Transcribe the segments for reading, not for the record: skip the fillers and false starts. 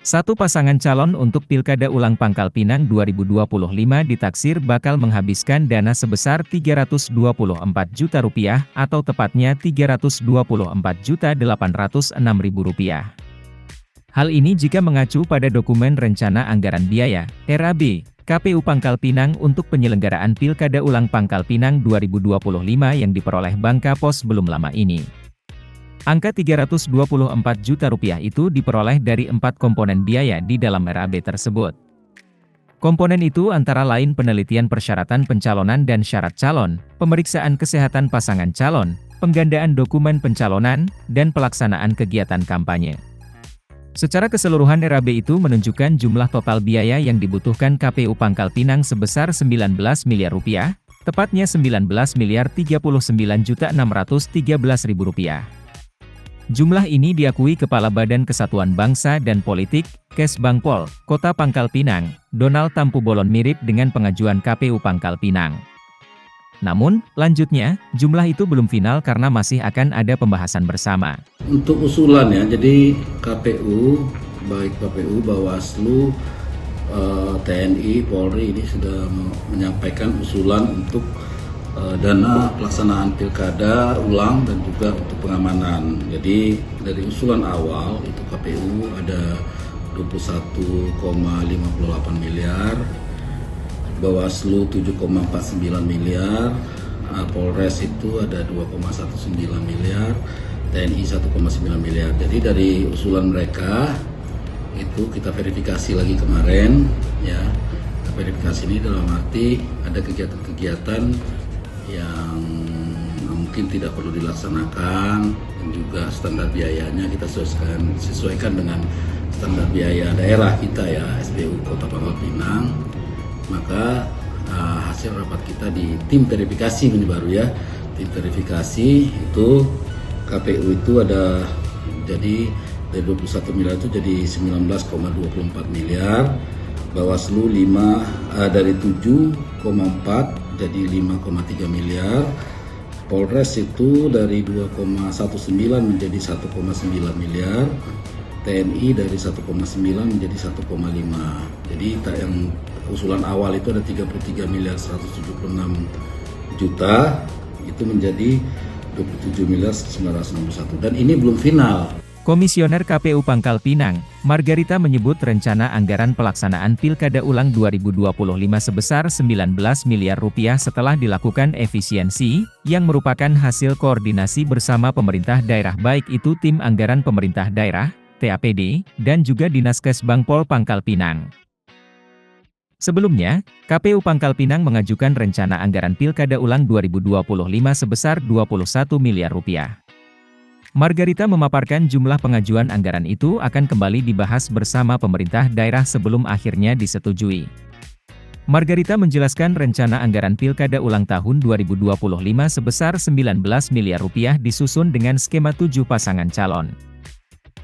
Satu pasangan calon untuk Pilkada Ulang Pangkal Pinang 2025 ditaksir bakal menghabiskan dana sebesar Rp324 juta atau tepatnya Rp324.806.000. Hal ini jika mengacu pada dokumen Rencana Anggaran Biaya (RAB) KPU Pangkal Pinang untuk penyelenggaraan Pilkada Ulang Pangkal Pinang 2025 yang diperoleh Bangka Pos belum lama ini. Angka Rp324 juta itu diperoleh dari 4 komponen biaya di dalam RAB tersebut. Komponen itu antara lain penelitian persyaratan pencalonan dan syarat calon, pemeriksaan kesehatan pasangan calon, penggandaan dokumen pencalonan, dan pelaksanaan kegiatan kampanye. Secara keseluruhan RAB itu menunjukkan jumlah total biaya yang dibutuhkan KPU Pangkal Pinang sebesar Rp19 miliar, tepatnya Rp19.039.613.000. Jumlah ini diakui Kepala Badan Kesatuan Bangsa dan Politik, Kesbangpol, Kota Pangkal Pinang, Donald Tampu-Bolon mirip dengan pengajuan KPU Pangkal Pinang. Namun, lanjutnya, jumlah itu belum final karena masih akan ada pembahasan bersama. Untuk usulan ya, jadi KPU, baik KPU, Bawaslu, TNI, Polri ini sudah menyampaikan usulan untuk dana pelaksanaan pilkada ulang dan juga untuk pengamanan. Jadi dari usulan awal itu KPU ada 21,58 miliar, Bawaslu 7,49 miliar, Polres itu ada 2,19 miliar, TNI 1,9 miliar. Jadi dari usulan mereka itu kita verifikasi lagi kemarin ya. Verifikasi ini dalam arti ada kegiatan-kegiatan yang mungkin tidak perlu dilaksanakan dan juga standar biayanya kita sesuaikan dengan standar biaya daerah kita ya, SPU Kota Pangkal Pinang. Maka hasil rapat kita di tim verifikasi ini baru ya, tim verifikasi itu KPU itu ada jadi dari 21 miliar itu jadi 19,24 miliar, Bawaslu dari 7,4 jadi 5,3 miliar, Polres itu dari 2,19 menjadi 1,9 miliar, TNI dari 1,9 menjadi 1,5. Jadi yang usulan awal itu ada 33 miliar 176 juta, itu menjadi 27 miliar 961 dan ini belum final. Komisioner KPU Pangkal Pinang, Margarita menyebut rencana anggaran pelaksanaan Pilkada Ulang 2025 sebesar Rp19 miliar setelah dilakukan efisiensi, yang merupakan hasil koordinasi bersama pemerintah daerah baik itu tim anggaran pemerintah daerah, TAPD, dan juga Dinas Kesbangpol Pangkal Pinang. Sebelumnya, KPU Pangkal Pinang mengajukan rencana anggaran Pilkada Ulang 2025 sebesar Rp21 miliar. Margarita memaparkan jumlah pengajuan anggaran itu akan kembali dibahas bersama pemerintah daerah sebelum akhirnya disetujui. Margarita menjelaskan rencana anggaran Pilkada Ulang tahun 2025 sebesar Rp19 miliar disusun dengan skema 7 pasangan calon.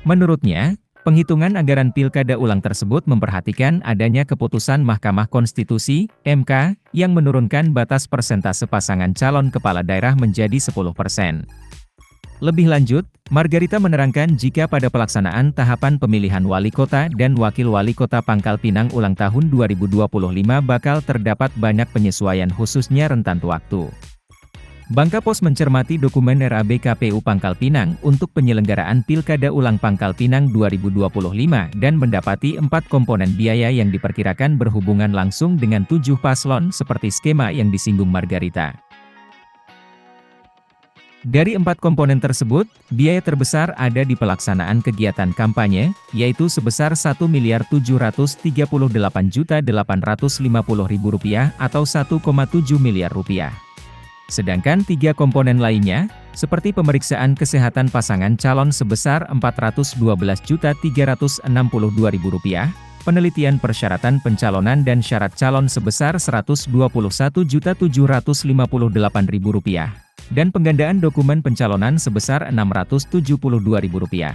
Menurutnya, penghitungan anggaran Pilkada Ulang tersebut memperhatikan adanya keputusan Mahkamah Konstitusi, MK, yang menurunkan batas persentase pasangan calon kepala daerah menjadi 10%. Lebih lanjut, Margarita menerangkan jika pada pelaksanaan tahapan pemilihan wali kota dan wakil wali kota Pangkal Pinang ulang tahun 2025 bakal terdapat banyak penyesuaian khususnya rentan waktu. Bangka Pos mencermati dokumen RAB KPU Pangkal Pinang untuk penyelenggaraan Pilkada Ulang Pangkal Pinang 2025 dan mendapati 4 komponen biaya yang diperkirakan berhubungan langsung dengan 7 paslon seperti skema yang disinggung Margarita. Dari 4 komponen tersebut, biaya terbesar ada di pelaksanaan kegiatan kampanye, yaitu sebesar Rp1.738.850.000 atau Rp1,7 miliar. Sedangkan 3 komponen lainnya, seperti pemeriksaan kesehatan pasangan calon sebesar Rp412.362.000, penelitian persyaratan pencalonan dan syarat calon sebesar Rp121.758.000, dan penggandaan dokumen pencalonan sebesar Rp672.000.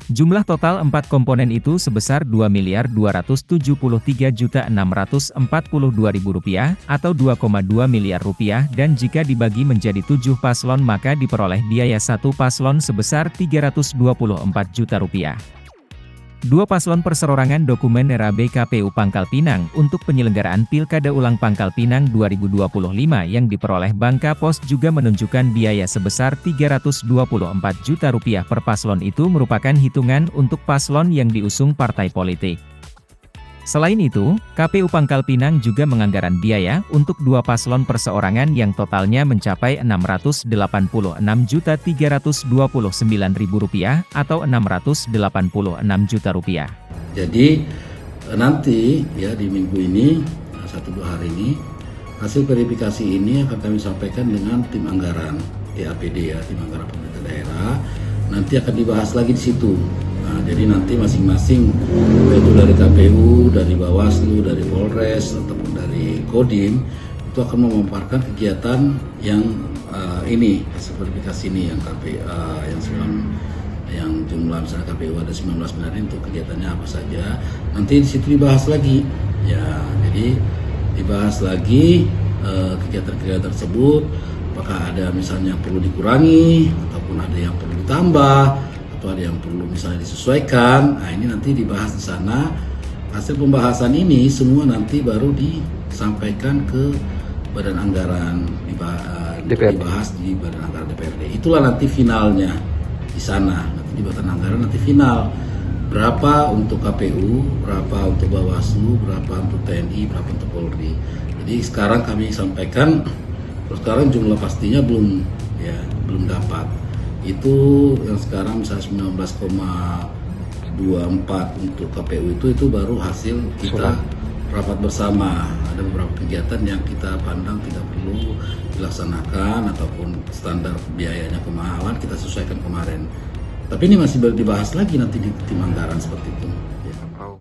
Jumlah total 4 komponen itu sebesar Rp2.273.642.000 atau Rp2,2 miliar dan jika dibagi menjadi 7 paslon maka diperoleh biaya 1 paslon sebesar Rp324 juta. Dua paslon perseorangan dokumen RAB KPU Pangkal Pinang untuk penyelenggaraan Pilkada Ulang Pangkal Pinang 2025 yang diperoleh Bangka Pos juga menunjukkan biaya sebesar Rp324 juta per paslon itu merupakan hitungan untuk paslon yang diusung partai politik. Selain itu, KPU Pangkal Pinang juga menganggaran biaya untuk dua paslon perseorangan yang totalnya mencapai Rp686.329.000 atau Rp686 juta. Jadi nanti ya di minggu ini, 1-2 hari ini, hasil verifikasi ini akan kami sampaikan dengan tim anggaran TAPD ya, tim anggaran pemerintah daerah. Nanti akan dibahas lagi di situ. Nah, jadi nanti masing-masing, yaitu dari KPU, dari Bawaslu, dari Polres, ataupun dari Kodim, itu akan memaparkan kegiatan yang ini, hasil verifikasi ini yang yang jumlah misalnya KPU ada 19 miliar untuk kegiatannya apa saja. Nanti di situ dibahas lagi, ya. Jadi dibahas lagi kegiatan-kegiatan tersebut, apakah ada misalnya yang perlu dikurangi, ataupun ada yang perlu ditambah, atau ada yang perlu misalnya disesuaikan. Nah, ini nanti dibahas di sana. Hasil pembahasan ini semua nanti baru disampaikan ke Badan Anggaran, dibahas di Badan Anggaran DPRD. Itulah nanti finalnya di sana. Nanti di Badan Anggaran nanti final. Berapa untuk KPU, berapa untuk Bawaslu, berapa untuk TNI, berapa untuk Polri. Jadi sekarang kami sampaikan, terus sekarang jumlah pastinya belum dapat. Itu yang sekarang misalnya 19,24 untuk KPU itu baru hasil kita rapat bersama. Ada beberapa kegiatan yang kita pandang tidak perlu dilaksanakan ataupun standar biayanya kemahalan, kita sesuaikan kemarin. Tapi ini masih dibahas lagi nanti di tim anggaran seperti itu.